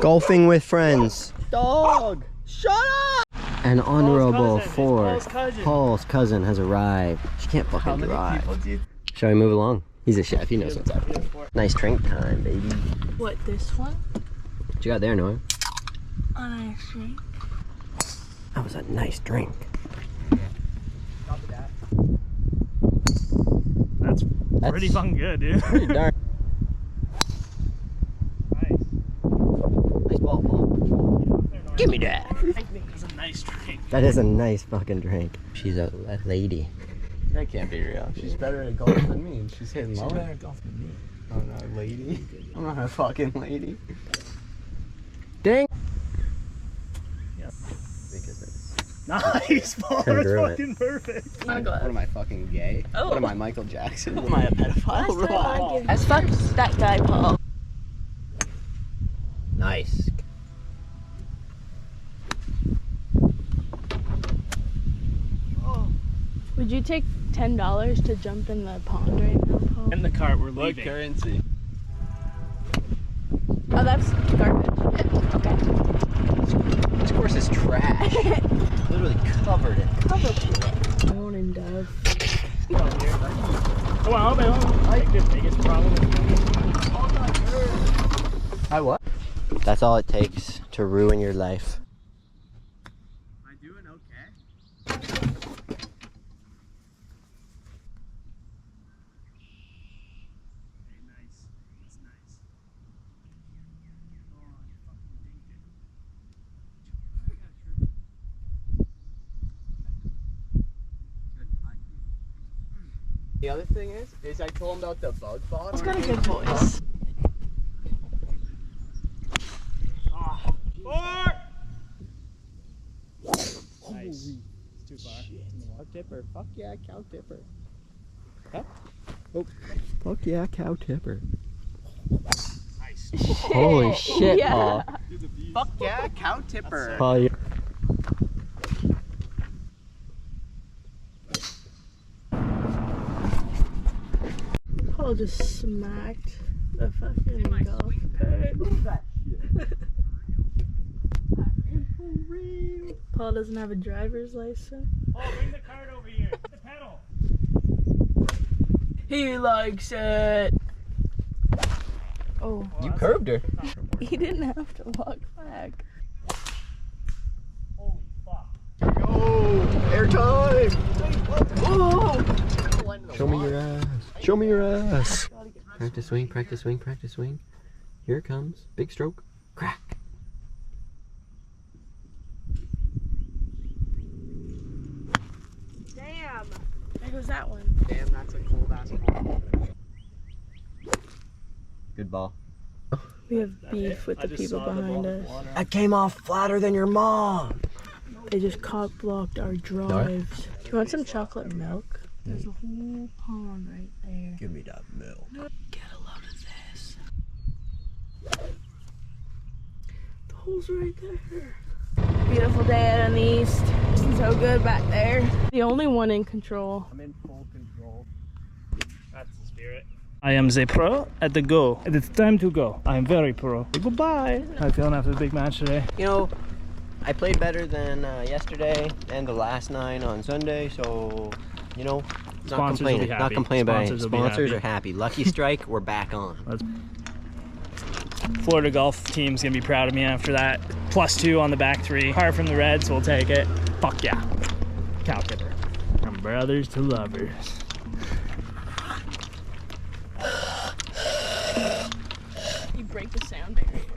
Golfing with friends. Dog! Shut up! An honorable Paul's for cousin. Paul's cousin has arrived. She can't fucking drive. Shall we move along? He's a chef. He knows what's up. Nice drink time, baby. What, this one? What you got there, Noah? A nice drink. That was a nice drink. That's pretty fucking good, dude. Pretty darn. Nice. Nice ball, Paul. Give me that. That's a nice drink. That is a nice fucking drink. She's a lady. That can't be real. She's better at golf than me, and she's hitting low. She's better at golf than me. I'm not a lady. I'm not a fucking lady. Dang. Nice, Paul. That's Congruent. fucking perfect. What am I, fucking gay? Oh. What am I, Michael Jackson? Am I a pedophile? Relax. As fuck that guy, Paul. Nice. Would you take $10 to jump in the pond right now, Paul? In the cart, we're What leaving. currency? Oh, that's garbage. Okay. This course is trash. Literally covered in. Moan and dove. Come on, man. I think the biggest problem is I what? That's all it takes to ruin your life. Am I doing okay? Very nice. That's nice. Oh, I fucking dinked The other thing is I told him about the bug bottle. He's got a good voice. Nice. It's too far. Cow tipper. Fuck yeah, cow tipper. Huh? Oh. Fuck yeah, cow tipper. Nice. Holy shit, Yeah. Paul. Fuck yeah, cow tipper. Paul, you Paul just smacked the fucking golf cart. Paul doesn't have a driver's license. Oh, bring the cart over here. Hit the pedal. He likes it. Oh, you curved her. he didn't have to walk back. Holy fuck. Go! Airtime! Oh! Show me your ass. Show me your ass. Practice swing, practice swing, practice swing. Here it comes. Big stroke. Crack. Damn! There goes that one. Damn, that's a cold ass ball. Good ball. We have beef with the people behind us. That came off flatter than your mom. They just cock blocked our drives. Do you want some chocolate milk? There's a whole pond right there. Give me that milk. Get a load of this. The hole's right there. Beautiful day out in the east. So good back there. The only one in control. I'm in full control. That's the spirit. I am the pro at the go. And it's time to go. I am very pro. Goodbye. How you feeling after the big match today? You know, I played better than yesterday and the last 9 on Sunday, so, you know, Sponsors not will complaining. be Not happy. complaining about anything. Sponsors will be Sponsors happy. are happy. Lucky Strike, we're back on. Florida golf team's gonna be proud of me after that. +2 on the back 3. Par from the Reds, we'll take it. Fuck yeah. Cow tipper. From brothers to lovers. You break the sound barrier.